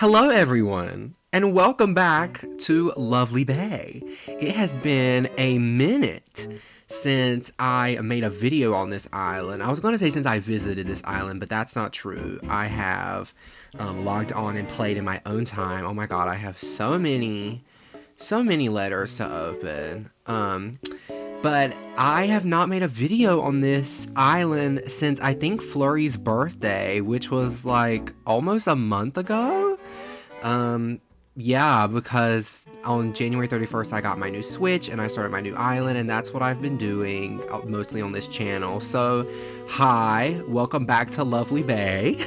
Hello everyone, and welcome back to Lovely Bay. It has been a minute since I made a video on this island. I was going to say since I visited this island, but that's not true. I have logged on and played in my own time. Oh my god, I have so many letters to open. But I have not made a video on this island since I think Flurry's birthday, which was like almost a month ago. Yeah, because on January 31st I got my new Switch and I started my new island, and that's what I've been doing mostly on this channel. So, hi, welcome back to Lovely Bay.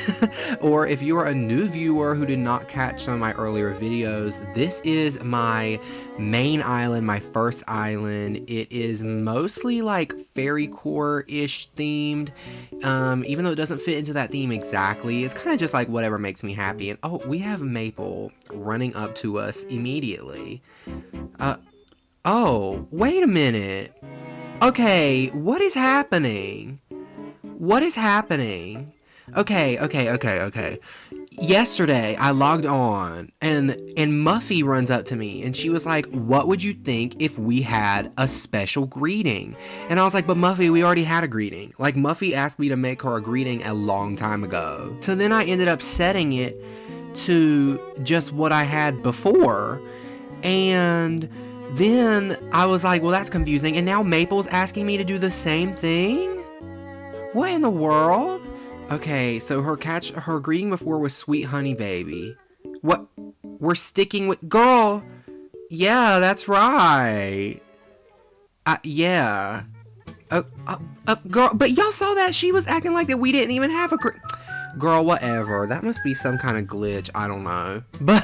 Or if you're a new viewer who did not catch some of my earlier videos, this is my main island, my first island. It is mostly like fairy core-ish themed, even though it doesn't fit into that theme exactly. It's kind of just like whatever makes me happy. And oh, we have Maple running up to us immediately. Oh, wait a minute. Okay, what is happening? What is happening? Okay. Yesterday, I logged on, and Muffy runs up to me, and she was like, what would you think if we had a special greeting? And I was like, but Muffy, we already had a greeting. Like, Muffy asked me to make her a greeting a long time ago. So then I ended up setting it to just what I had before, and then I was like, well, that's confusing, and now Maple's asking me to do the same thing? What in the world? Okay, so her greeting before was Sweet Honey Baby. What? We're sticking with... Girl! Yeah, that's right. Yeah. Girl, but y'all saw that? She was acting like that we didn't even have a... Girl, whatever. That must be some kind of glitch. I don't know. But,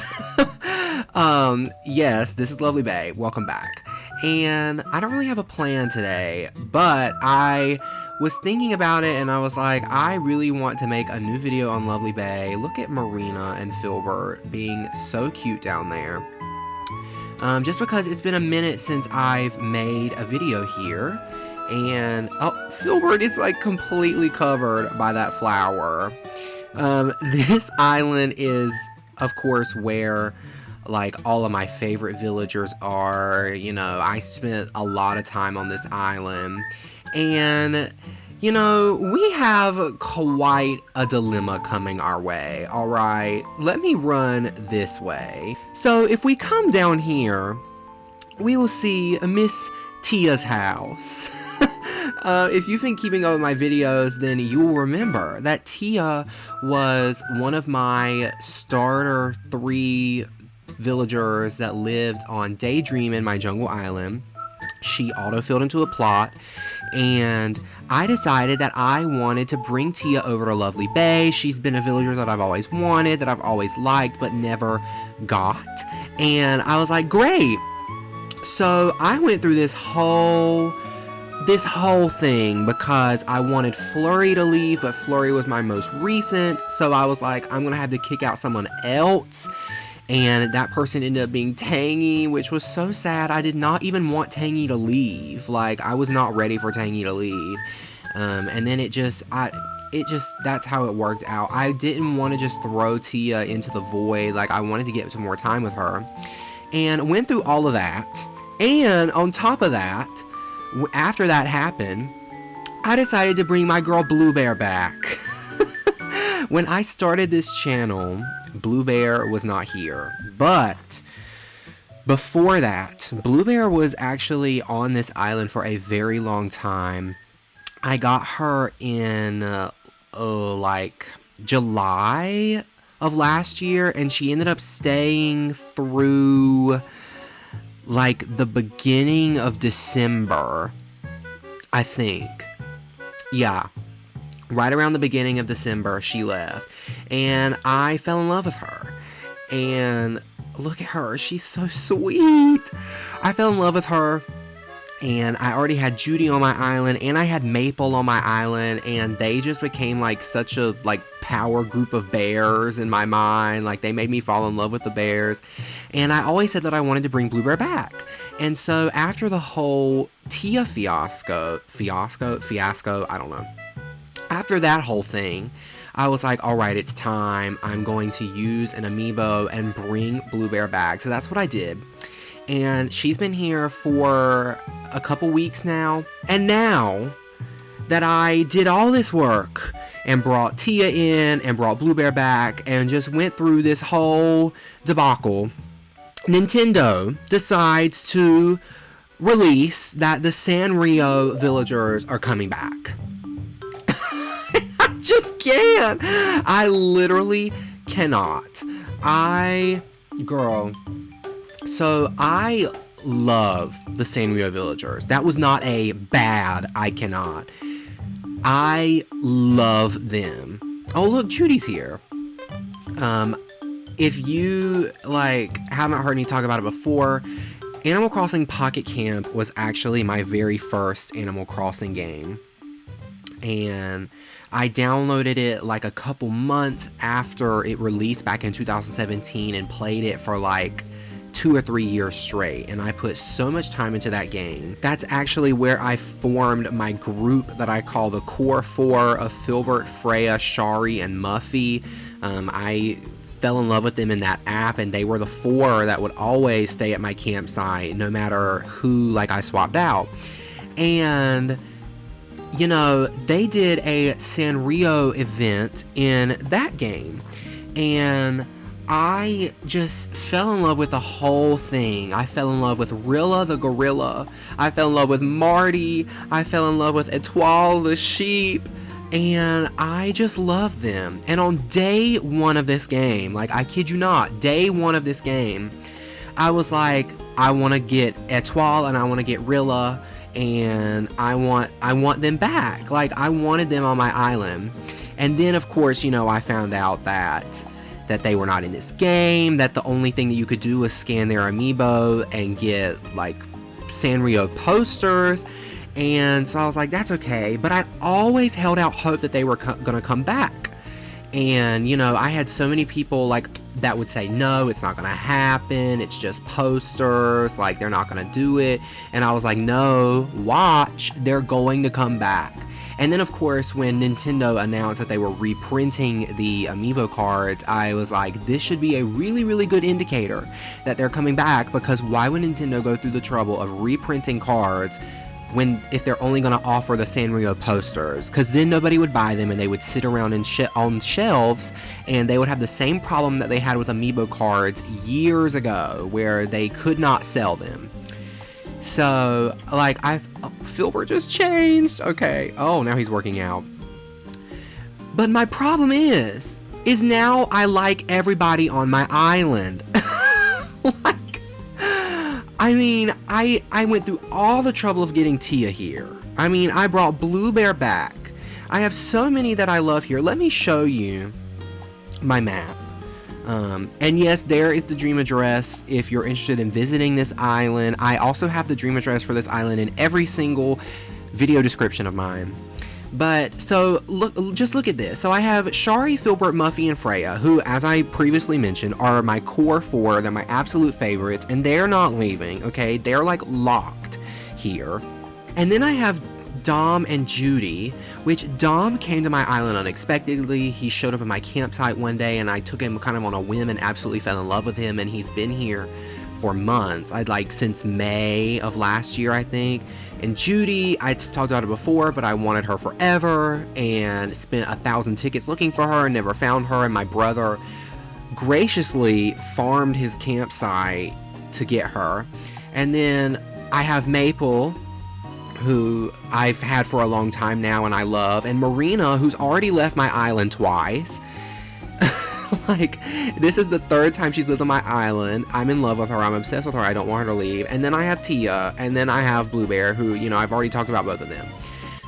yes, this is Lovely Bay. Welcome back. And I don't really have a plan today, but I was thinking about it, and I was like, I really want to make a new video on Lovely Bay. Look at Marina and Filbert being so cute down there. Just because it's been a minute since I've made a video here, and oh, Filbert is like completely covered by that flower. This island is, of course, where like all of my favorite villagers are. You know, I spent a lot of time on this island, and you know, we have quite a dilemma coming our way. Alright, let me run this way. So if we come down here, we will see Miss Tia's house. If you've been keeping up with my videos, then you'll remember that Tia was one of my starter 3 villagers that lived on Daydreamin, my jungle island. She autofilled into a plot, and I decided that I wanted to bring Tia over to Lovely Bay. She's been a villager that I've always wanted, that I've always liked, but never got. And I was like, great. So I went through this whole thing because I wanted Flurry to leave, but Flurry was my most recent. So I was like, I'm gonna have to kick out someone else. And that person ended up being Tangy, which was so sad. I did not even want Tangy to leave. Like, I was not ready for Tangy to leave. And then that's how it worked out. I didn't want to just throw Tia into the void. Like, I wanted to get some more time with her. And went through all of that. And on top of that, after that happened, I decided to bring my girl Blue Bear back. When I started this channel, Blue Bear was not here, but before that, Blue Bear was actually on this island for a very long time. I got her in like July of last year, and she ended up staying through like the beginning of December, I think. Yeah. Right around the beginning of December, she left, and I fell in love with her, and look at her, she's so sweet. I fell in love with her, and I already had Judy on my island, and I had Maple on my island, and they just became like such a like power group of bears in my mind. Like, they made me fall in love with the bears, and I always said that I wanted to bring Blue Bear back. And so after the whole Tia fiasco, I don't know. After that whole thing, I was like, all right, it's time. I'm going to use an amiibo and bring Blue Bear back. So that's what I did. And she's been here for a couple weeks now. And now that I did all this work and brought Tia in and brought Blue Bear back and just went through this whole debacle, Nintendo decides to release that the Sanrio villagers are coming back. I just can't. I literally cannot. Girl. So I love the Sanrio villagers. That was not a bad I cannot. I love them. Oh, look, Judy's here. If you, like, haven't heard me talk about it before, Animal Crossing Pocket Camp was actually my very first Animal Crossing game. And I downloaded it like a couple months after it released back in 2017 and played it for like 2 or 3 years straight, and I put so much time into that game. That's actually where I formed my group that I call the Core 4 of Filbert, Freya, Shari, and Muffy. I fell in love with them in that app, and they were the 4 that would always stay at my campsite no matter who, like, I swapped out. And you know, they did a Sanrio event in that game, and I just fell in love with the whole thing. I fell in love with Rila the gorilla. I fell in love with Marty. I fell in love with Etoile the sheep. And I just love them. And on day 1 of this game, like, I kid you not, day 1 of this game, I was like, I want to get Etoile and I want to get Rila, and I want them back. Like, I wanted them on my island. And then, of course, you know, I found out that they were not in this game, that the only thing that you could do was scan their amiibo and get, like, Sanrio posters. And so I was like, that's okay. But I always held out hope that they were gonna come back. And, you know, I had so many people, like, that would say, no, it's not gonna happen, it's just posters, like, they're not gonna do it. And I was like, no, watch, they're going to come back. And then, of course, when Nintendo announced that they were reprinting the amiibo cards, I was like, this should be a really, really good indicator that they're coming back, because why would Nintendo go through the trouble of reprinting cards if they're only going to offer the Sanrio posters? Because then nobody would buy them, and they would sit around on shelves, and they would have the same problem that they had with amiibo cards years ago, where they could not sell them. So, like, Filbert just changed. Okay. Oh, now he's working out. But my problem is now I like everybody on my island. Like, I mean, I went through all the trouble of getting Tia here. I mean, I brought Blue Bear back. I have so many that I love here. Let me show you my map. And yes, there is the dream address if you're interested in visiting this island. I also have the dream address for this island in every single video description of mine. But, so, just look at this. So I have Shari, Filbert, Muffy, and Freya, who, as I previously mentioned, are my core 4. They're my absolute favorites, and they're not leaving, okay? They're, like, locked here. And then I have Dom and Judy, which Dom came to my island unexpectedly. He showed up at my campsite one day, and I took him kind of on a whim and absolutely fell in love with him, and he's been here for months. Since May of last year, I think. And Judy, I've talked about it before, but I wanted her forever, and spent 1,000 tickets looking for her and never found her, and my brother graciously farmed his campsite to get her. And then I have Maple, who I've had for a long time now and I love, and Marina, who's already left my island twice. Like, this is the 3rd time she's lived on my island. I'm in love with her, I'm obsessed with her, I don't want her to leave. And then I have Tia, and then I have Blue Bear, who, you know, I've already talked about both of them.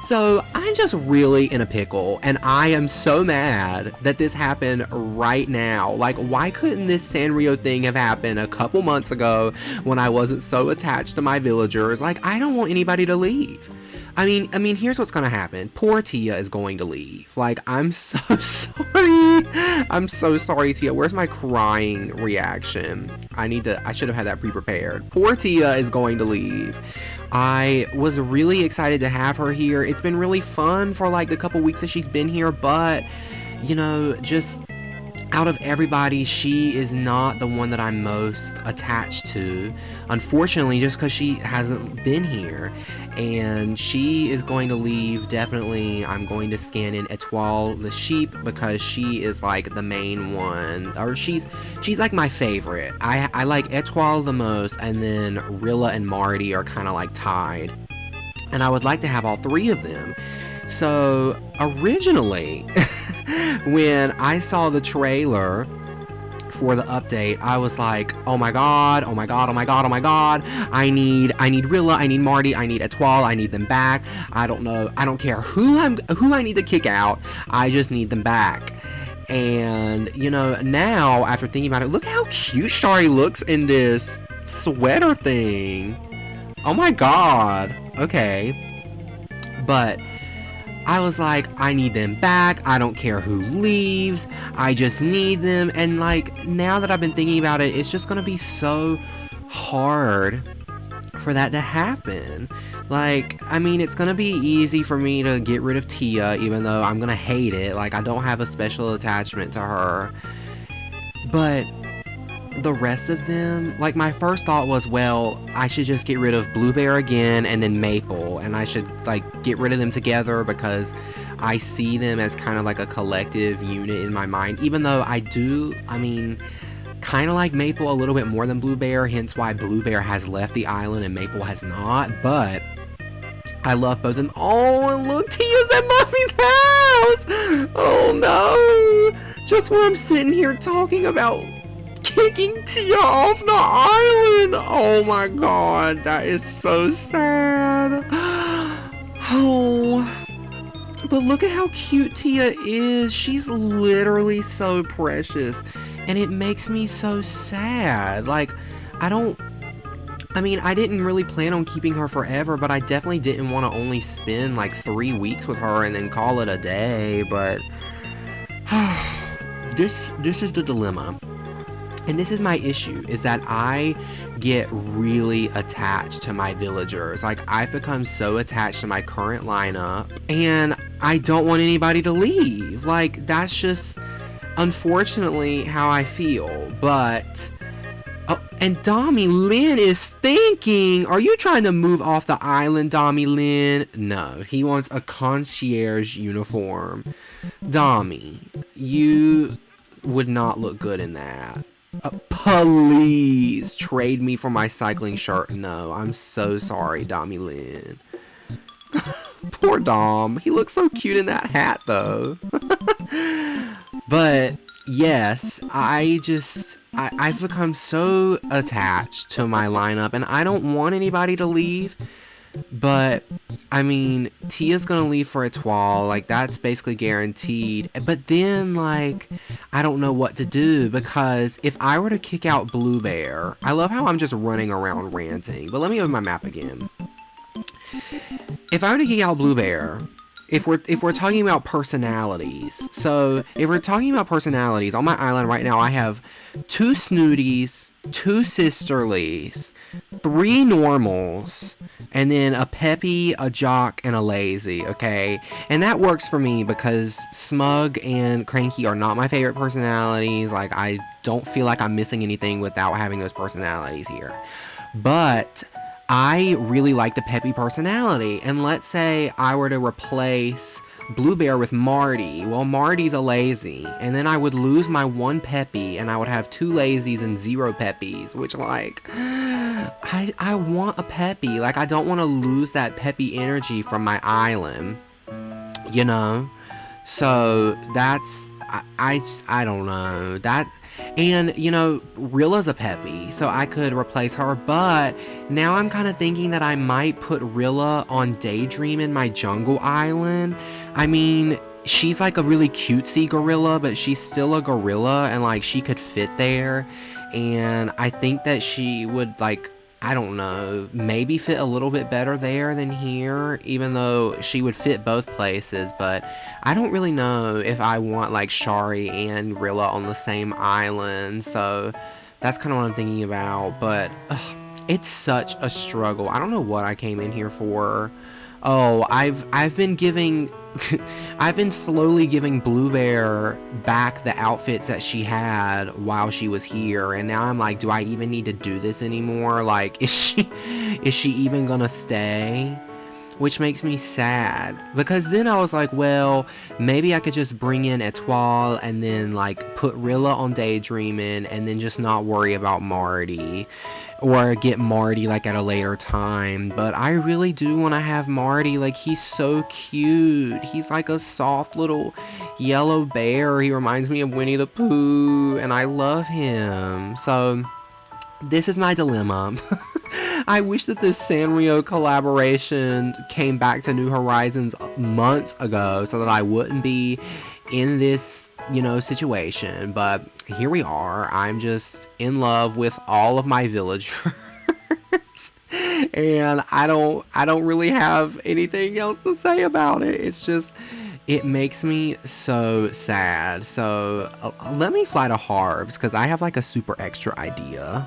So I'm just really in a pickle, and I am so mad that this happened right now. Like, why couldn't this Sanrio thing have happened a couple months ago when I wasn't so attached to my villagers? Like, I don't want anybody to leave. I mean, here's what's gonna happen. Poor Tia is going to leave. Like, I'm so sorry. I'm so sorry, Tia. Where's my crying reaction? I should have had that pre-prepared. Poor Tia is going to leave. I was really excited to have her here. It's been really fun for, like, the couple weeks that she's been here, but, you know, just out of everybody, she is not the one that I'm most attached to, unfortunately, just because she hasn't been here. And she is going to leave, definitely. I'm going to scan in Etoile the sheep, because she is like the main one, or she's like my favorite. I like Etoile the most, and then Rila and Marty are kind of like tied. And I would like to have all three of them. So originally, when I saw the trailer for the update, I was like, oh my god, oh my god, oh my god, oh my god, I need Rila, I need Marty, I need Etoile, I need them back. I don't know, I don't care who I need to kick out, I just need them back. And, you know, now, after thinking about it, look how cute Shari looks in this sweater thing. Oh my god. Okay. But I was like, I need them back. I don't care who leaves. I just need them. And like, now that I've been thinking about it, it's just gonna be so hard for that to happen. Like, I mean, it's gonna be easy for me to get rid of Tia, even though I'm gonna hate it. Like, I don't have a special attachment to her. But the rest of them, like, my first thought was, well, I should just get rid of Bluebear again and then Maple, and I should like get rid of them together because I see them as kind of like a collective unit in my mind, even though I mean, kind of like Maple a little bit more than Bluebear, hence why Bluebear has left the island and Maple has not. But I love both of them. Oh, and look, Tia's at Muffy's house. Oh no, just when I'm sitting here talking about kicking Tia off the island. Oh my god, that is so sad. Oh, but look at how cute Tia is. She's literally so precious, and it makes me so sad. Like, I mean, I didn't really plan on keeping her forever, but I definitely didn't want to only spend like 3 weeks with her and then call it a day. But this is the dilemma. And this is my issue, is that I get really attached to my villagers. Like, I've become so attached to my current lineup, and I don't want anybody to leave. Like, that's just, unfortunately, how I feel. But, oh, and Dami Lin is thinking, are you trying to move off the island, Dami Lin? No, he wants a concierge uniform. Dami, you would not look good in that. Please trade me for my cycling shirt. No, I'm so sorry, Dami Lin. Poor Dom. He looks so cute in that hat, though. But yes, I've become so attached to my lineup, and I don't want anybody to leave. But, I mean, Tia's gonna leave for Etoile, like, that's basically guaranteed. But then, like, I don't know what to do, because if I were to kick out Bluebear, I love how I'm just running around ranting, but let me open my map again. If I were to kick out Bluebear, if we're talking about personalities, so if we're talking about personalities, on my island right now I have 2 Snooties, 2 Sisterlies, 3 Normals, and then a Peppy, a Jock, and a Lazy, okay? And that works for me because Smug and Cranky are not my favorite personalities. Like, I don't feel like I'm missing anything without having those personalities here. But I really like the Peppy personality, and let's say I were to replace Bluebear with Marty. Well, Marty's a Lazy, and then I would lose my 1 Peppy, and I would have 2 Lazies and 0 Peppies, which, like, I want a Peppy. Like, I don't want to lose that Peppy energy from my island, you know? So, that's, I don't know, that. And, you know, Rilla's a Peppy, so I could replace her, but now I'm kind of thinking that I might put Rila on Daydreamin, my jungle island. I mean, she's like a really cutesy gorilla, but she's still a gorilla, and like, she could fit there, and I think that she would, like, I don't know, maybe fit a little bit better there than here, even though she would fit both places. But I don't really know if I want like Shari and Rila on the same island, so that's kind of what I'm thinking about. But it's such a struggle. I don't know what I came in here for. Oh, I've been giving I've been slowly giving Blue Bear back the outfits that she had while she was here, and now I'm like, do I even need to do this anymore? Like, is she even gonna stay? Which makes me sad, because then I was like, well, maybe I could just bring in Etoile and then like put Rila on Daydreamin and then just not worry about Marty, or get Marty like at a later time. But I really do want to have Marty. Like, he's so cute. He's like a soft little yellow bear. He reminds me of Winnie the Pooh, and I love him. So this is my dilemma. I wish that this Sanrio collaboration came back to New Horizons months ago so that I wouldn't be in this, you know, situation. But here we are. I'm just in love with all of my villagers. And I don't really have anything else to say about it. It's just, it makes me so sad. So let me fly to Harv's, because I have like a super extra idea.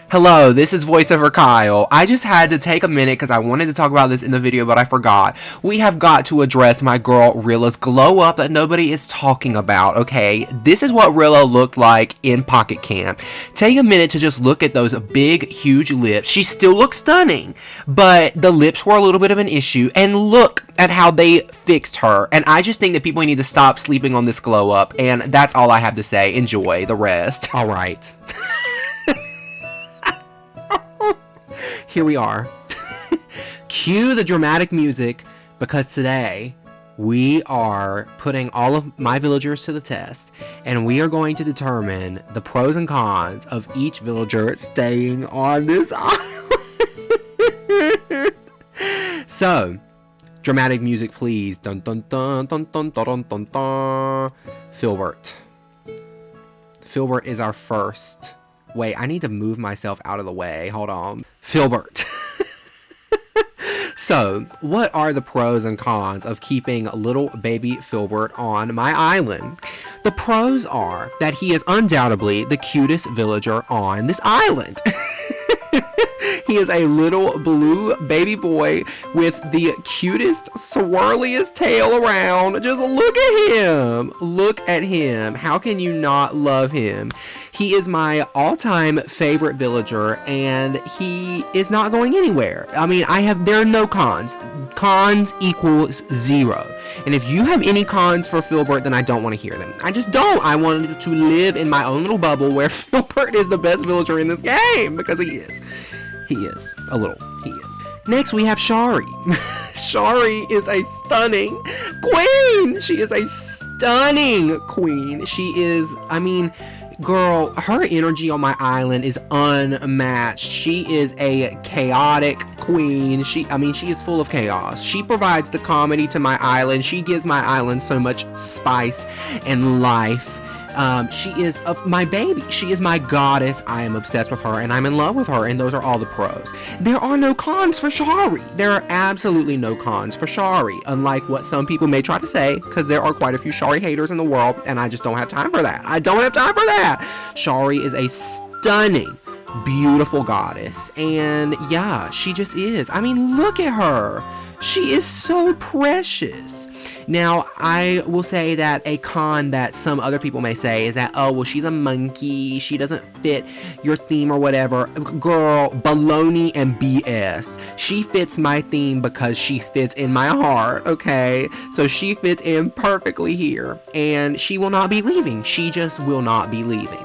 Hello, this is voiceover Kyle. I just had to take a minute because I wanted to talk about this in the video, but I forgot. We have got to address my girl Rila's glow up that nobody is talking about, okay? This is what Rila looked like in Pocket Camp. Take a minute to just look at those big, huge lips. She still looks stunning, but the lips were a little bit of an issue, and look at how they fixed her. And I just think that people need to stop sleeping on this glow up, and that's all I have to say. Enjoy the rest. All right. Here we are. Cue the dramatic music, because today we are putting all of my villagers to the test, and we are going to determine the pros and cons of each villager staying on this island. So, dramatic music, please. Dun dun dun dun dun dun dun dun. Filbert. Filbert is our first. Wait, I need to move myself out of the way. Hold on. Filbert. So, what are the pros and cons of keeping little baby Filbert on my island? The pros are that he is undoubtedly the cutest villager on this island. He is a little blue baby boy with the cutest, swirliest tail around. Just look at him. Look at him. How can you not love him? He is my all-time favorite villager, and he is not going anywhere. I mean, there are no cons. Cons equals 0. And if you have any cons for Filbert, then I don't want to hear them. I just don't. I want to live in my own little bubble where Filbert is the best villager in this game, because he is. He is. A little. He is. Next, we have Shari. Shari is a stunning queen. She is a stunning queen. She is, I mean, girl, her energy on my island is unmatched. She is a chaotic queen. She is full of chaos. She provides the comedy to my island. She gives my island so much spice and life. She is my baby. She is my goddess. I am obsessed with her, and I'm in love with her, and those are all the pros. There are no cons for Shari. There are absolutely no cons for Shari, unlike what some people may try to say, because there are quite a few Shari haters in the world, and I just don't have time for that. I don't have time for that. Shari is a stunning, beautiful goddess, and yeah, she just is. I mean, look at her. She is so precious. Now, I will say that a con that some other people may say is that, oh, well, she's a monkey. She doesn't fit your theme or whatever. Girl, baloney and BS. She fits my theme because she fits in my heart, okay? So she fits in perfectly here. And she will not be leaving. She just will not be leaving.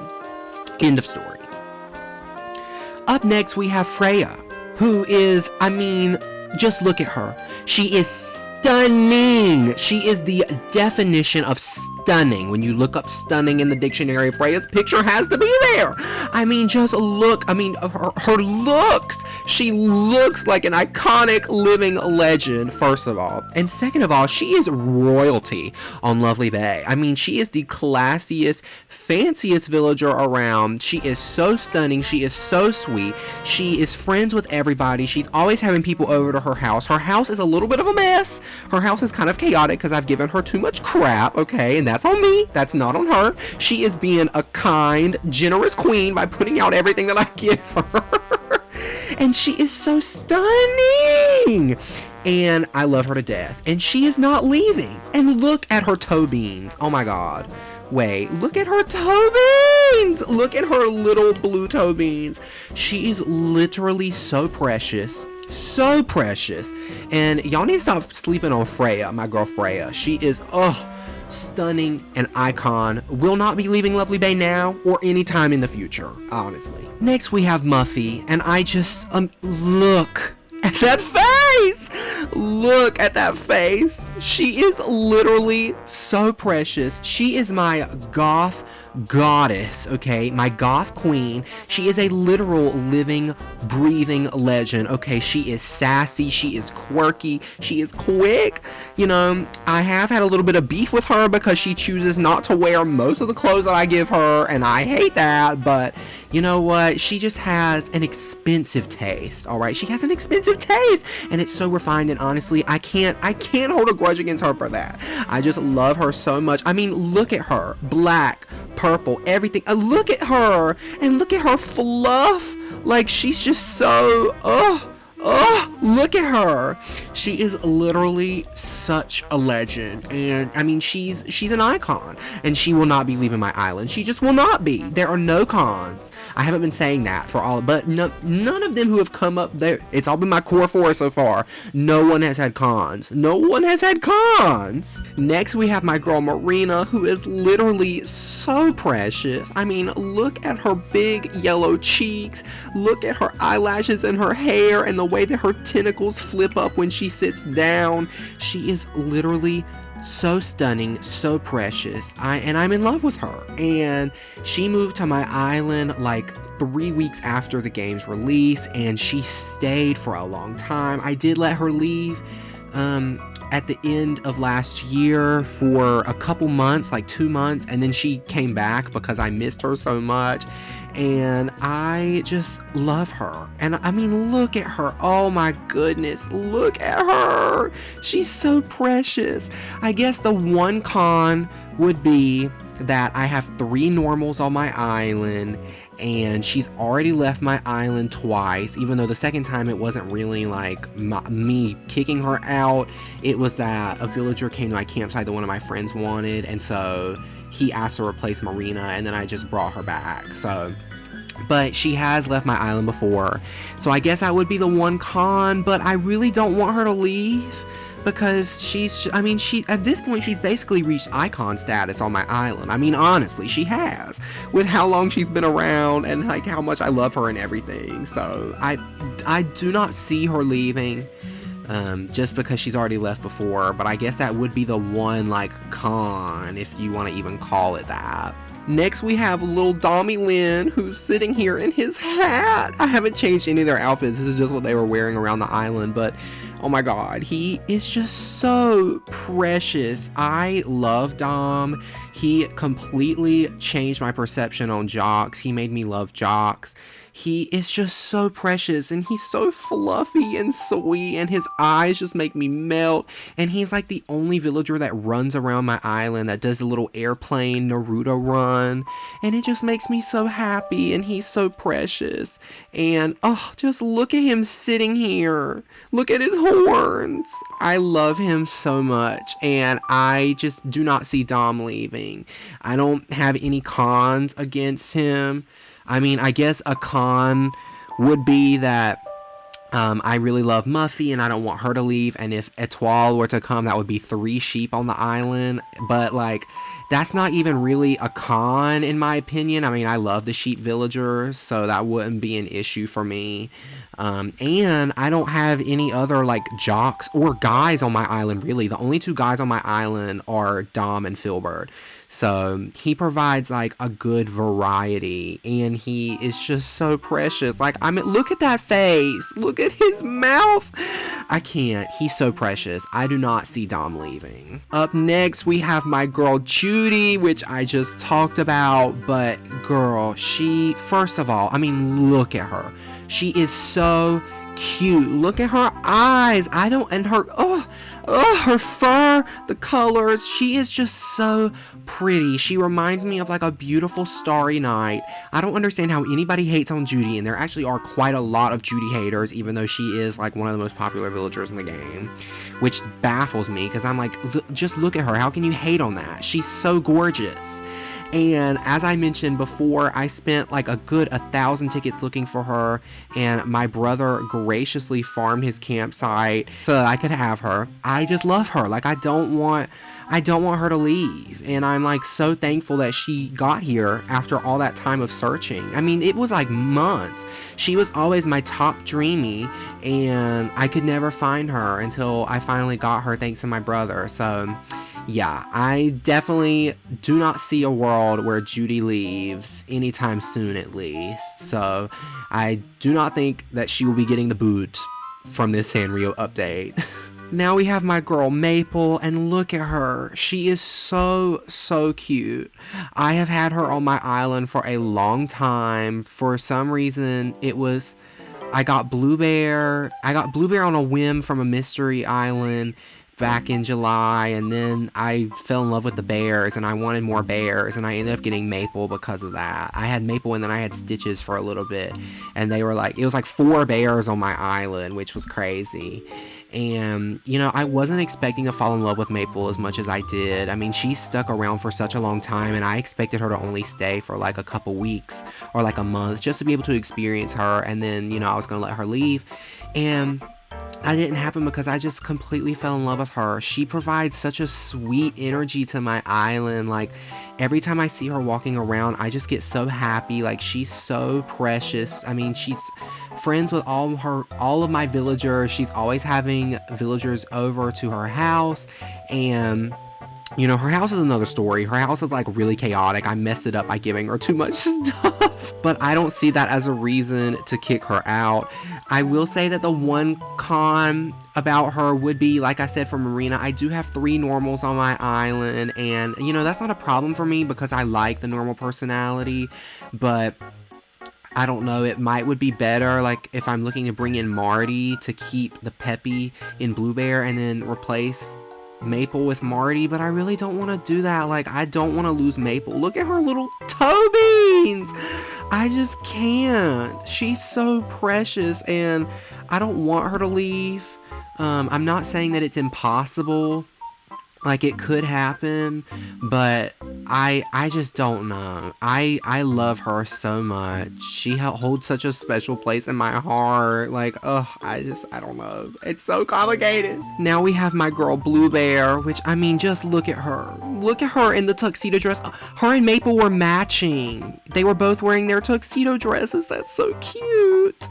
End of story. Up next, we have Freya, who is, I mean, just look at her. She is stunning. She is the definition of stunning. When you look up stunning in the dictionary, Freya's picture has to be there. I mean, just look. I mean, her looks. She looks like an iconic living legend, first of all. And second of all, she is royalty on Lovely Bay. I mean, she is the classiest, fanciest villager around. She is so stunning. She is so sweet. She is friends with everybody. She's always having people over to her house. Her house is a little bit of a mess. Her house is kind of chaotic because I've given her too much crap, okay? And that's on me. That's not on her. She is being a kind, generous queen by putting out everything that I give her. And she is so stunning. and I love her to death. And she is not leaving. And look at her toe beans. Oh my god. Wait, look at her toe beans! Look at her little blue toe beans. She is literally so precious. So precious. And y'all need to stop sleeping on Freya, my girl Freya. She is, stunning, an icon. Will not be leaving Lovely Bay now or anytime in the future, honestly. Next we have Muffy, and I just, look at that face! Look at that face. She is literally so precious. She is my goth goddess, okay? My goth queen. She is a literal living, breathing legend, okay? She is sassy. She is quirky. She is quick. You know, I have had a little bit of beef with her because she chooses not to wear most of the clothes that I give her, and I hate that, but you know what? She just has an expensive taste, all right? She has an expensive taste, and it's so refined, and honestly, I can't hold a grudge against her for that. I just love her so much. I mean, look at her. Black, purple, everything. Look at her, and look at her fluff. Like, she's just so, look at her. She is literally such a legend, and I mean, she's an icon, and she will not be leaving my island. She just will not be. There are no cons. I haven't been saying that for all, but none of them who have come up there, it's all been my core four so far. No one has had cons. No one has had cons. Next, we have my girl Marina, who is literally so precious. I mean, look at her big yellow cheeks. Look at her eyelashes and her hair, and the way that her tentacles flip up when she sits down. She is literally so stunning, so precious. I'm in love with her. And she moved to my island like 3 weeks after the game's release, and she stayed for a long time. I did let her leave at the end of last year for a couple months, like 2 months, and then she came back because I missed her so much. And I just love her. And I mean, look at her. Oh my goodness, look at her. She's so precious. I guess the one con would be that I have 3 normals on my island, and she's already left my island twice, even though the second time it wasn't really like me kicking her out. It was that a villager came to my campsite that one of my friends wanted, and so he asked to replace Marina, and then I just brought her back. So, but she has left my island before, so I guess that would be the one con. But I really don't want her to leave, because at this point she's basically reached icon status on my island. I mean, honestly, she has, with how long she's been around and like how much I love her and everything. So I do not see her leaving, just because she's already left before. But I guess that would be the one like con, if you want to even call it that. Next, we have little Dommy Lynn, who's sitting here in his hat. I haven't changed any of their outfits. This is just what they were wearing around the island, but oh my god, he is just so precious. I love Dom. He completely changed my perception on Jocks. He made me love Jocks. He is just so precious, and he's so fluffy and sweet, and his eyes just make me melt. And he's like the only villager that runs around my island, that does a little airplane Naruto run, and it just makes me so happy. And he's so precious. And oh, just look at him sitting here. Look at his horns. I love him so much, and I just do not see Dom leaving. I don't have any cons against him. I mean, I guess a con would be that I really love Muffy, and I don't want her to leave. And if Etoile were to come, that would be 3 sheep on the island. But like, that's not even really a con in my opinion. I mean, I love the sheep villagers, so that wouldn't be an issue for me. And I don't have any other like Jocks or guys on my island, really. The only 2 guys on my island are Dom and Filbert. So he provides like a good variety, and he is just so precious. Like, I mean, look at that face. Look at his mouth. I can't. He's so precious. I do not see Dom leaving. Up next, we have my girl Judy, which I just talked about. But girl, first of all, I mean, look at her. She is so cute. Look at her eyes. And her, her fur, the colors. She is just so pretty. She reminds me of like a beautiful starry night. I don't understand how anybody hates on Judy, and there actually are quite a lot of Judy haters, even though she is like one of the most popular villagers in the game, which baffles me because I'm like, just look at her. How can you hate on that? She's so gorgeous. And as I mentioned before, I spent like a good 1,000 tickets looking for her, and my brother graciously farmed his campsite so that I could have her. I just love her. Like, I don't want her to leave, and I'm like so thankful that she got here after all that time of searching. I mean, it was like months. She was always my top dreamy, and I could never find her until I finally got her thanks to my brother. So yeah, I definitely do not see a world where Judy leaves anytime soon, at least. So I do not think that she will be getting the boot from this Sanrio update. Now we have my girl Maple, and look at her. She is so cute. I have had her on my island for a long time. For some reason, I got Blue Bear on a whim from a mystery island back in July, and then I fell in love with the bears, and I wanted more bears, and I ended up getting Maple because of that. I had Maple, and then I had Stitches for a little bit, and it was like 4 bears on my island, which was crazy. And, you know, I wasn't expecting to fall in love with Maple as much as I did. I mean, she stuck around for such a long time, and I expected her to only stay for like a couple weeks or like a month just to be able to experience her, and then, you know, I was gonna let her leave. And that didn't happen because I just completely fell in love with her. She provides such a sweet energy to my island. Like, every time I see her walking around, I just get so happy. Like, she's so precious. I mean, she's friends with all of my villagers. She's always having villagers over to her house, and you know, her house is another story. Her house is like really chaotic. I messed it up by giving her too much stuff. But I don't see that as a reason to kick her out. I will say that the one con about her would be, like I said for Marina, I do have 3 normals on my island. And, you know, that's not a problem for me because I like the normal personality. But I don't know, it would be better like if I'm looking to bring in Marty to keep the Peppy in Blue Bear and then replace Maple with Marty, but I really don't want to do that. Like, I don't want to lose Maple. Look at her little toe beans. I just can't. She's so precious, and I don't want her to leave. I'm not saying that it's impossible. Like, it could happen, but I just don't know. I love her so much. She holds such a special place in my heart. Like, I don't know. It's so complicated. Now we have my girl Blue Bear, which, I mean, just look at her. Look at her in the tuxedo dress. Her and Maple were matching. They were both wearing their tuxedo dresses. That's so cute.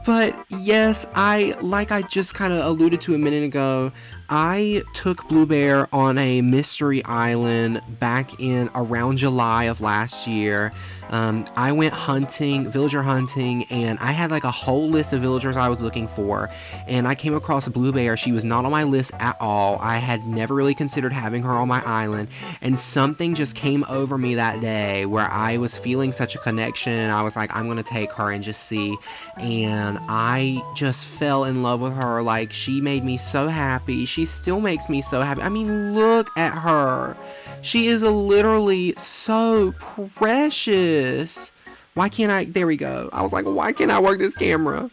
But yes, like I just kind of alluded to a minute ago, I took Blue Bear on a mystery island back in around July of last year. I went hunting, villager hunting, and I had like a whole list of villagers I was looking for, and I came across Blue Bear. She was not on my list at all. I had never really considered having her on my island, and something just came over me that day where I was feeling such a connection, and I was like, I'm gonna take her and just see, and I just fell in love with her. Like, she made me so happy. She still makes me so happy. I mean, look at her. She is literally so precious. Why can't I? There we go. I was like, why can't I work this camera?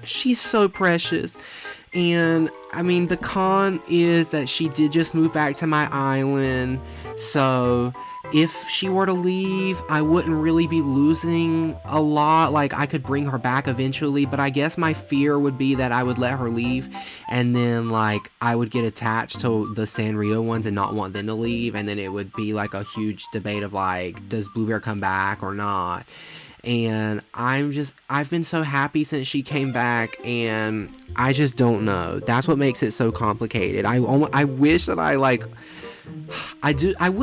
She's so precious. And I mean, the con is that she did just move back to my island. So if she were to leave, I wouldn't really be losing a lot. Like, I could bring her back eventually, but I guess my fear would be that I would let her leave, and then, like, I would get attached to the Sanrio ones and not want them to leave, and then it would be, like, a huge debate of, like, does Blue Bear come back or not? And I've been so happy since she came back, and I just don't know. That's what makes it so complicated. I wish that I would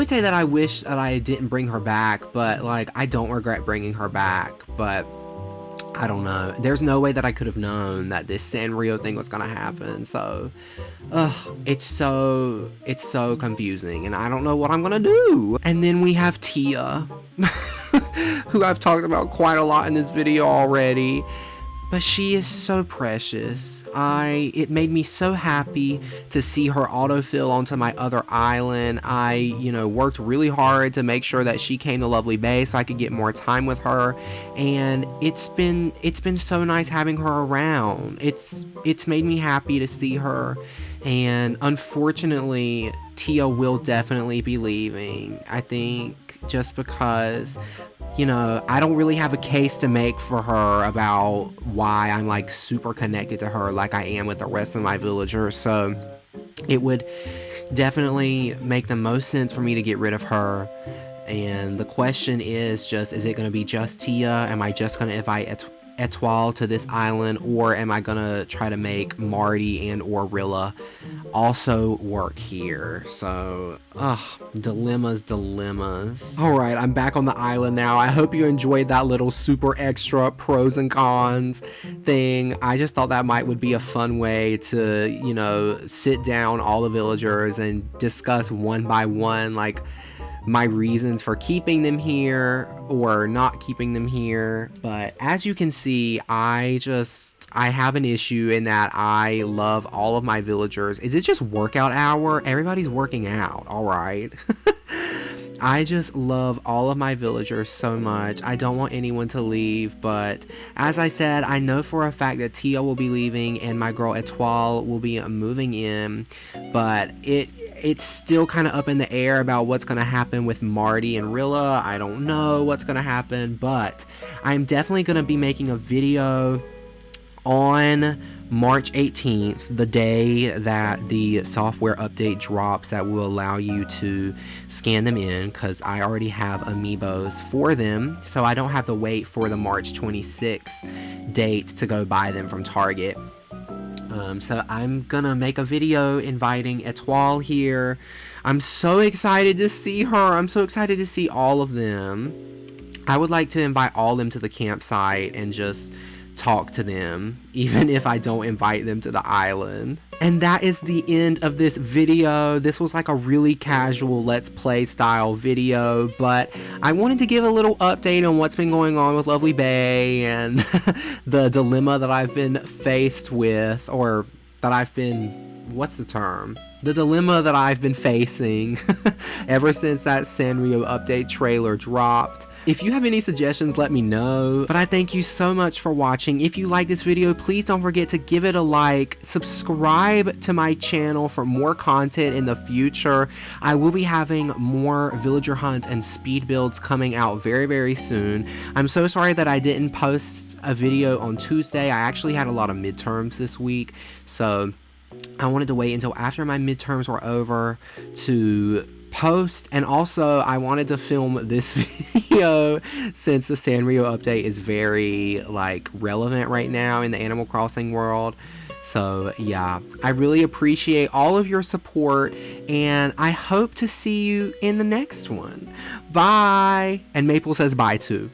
say that I wish that I didn't bring her back, but, like, I don't regret bringing her back, but I don't know. There's no way that I could have known that this Sanrio thing was gonna happen, so, it's so confusing, and I don't know what I'm gonna do. And then we have Tia, who I've talked about quite a lot in this video already. But she is so precious. It made me so happy to see her autofill onto my other island. I, worked really hard to make sure that she came to Lovely Bay so I could get more time with her. And it's been so nice having her around. It's made me happy to see her. And unfortunately, Tia will definitely be leaving. I think just because I don't really have a case to make for her about why I'm like super connected to her like I am with the rest of my villagers. So it would definitely make the most sense for me to get rid of her. And the question is is it going to be just Tia? Am I just going to invite Etoile to this island, or am I gonna try to make Marty and or Rila also work here? So, dilemmas. Alright, I'm back on the island now. I hope you enjoyed that little super extra pros and cons thing. I just thought that would be a fun way to, sit down all the villagers and discuss one by one, like, my reasons for keeping them here or not keeping them here. But as you can see, I have an issue in that I love all of my villagers. Is it just workout hour? Everybody's working out. All right. I just love all of my villagers so much. I don't want anyone to leave, but as I said, I know for a fact that Tia will be leaving and my girl Etoile will be moving in, but it's still kind of up in the air about what's going to happen with Marty and Rila. I don't know what's going to happen, but I'm definitely going to be making a video on March 18th, the day that the software update drops that will allow you to scan them in, because I already have amiibos for them, so I don't have to wait for the March 26th date to go buy them from Target. So I'm gonna make a video inviting Etoile here. I'm so excited to see her. I'm so excited to see all of them. I would like to invite all of them to the campsite and just talk to them, even if I don't invite them to the island. And that is the end of this video. This was like a really casual Let's Play style video, but I wanted to give a little update on what's been going on with Lovely Bay and the dilemma that I've been faced with, or that I've been, what's the term? The dilemma that I've been facing ever since that Sanrio update trailer dropped. If you have any suggestions, let me know. But I thank you so much for watching. If you like this video, please don't forget to give it a like. Subscribe to my channel for more content in the future. I will be having more villager hunts and speed builds coming out very, very soon. I'm so sorry that I didn't post a video on Tuesday. I actually had a lot of midterms this week, so I wanted to wait until after my midterms were over to post, and also I wanted to film this video since the Sanrio update is very relevant right now in the Animal Crossing world. So yeah, I really appreciate all of your support, and I hope to see you in the next one. Bye! And Maple says bye too.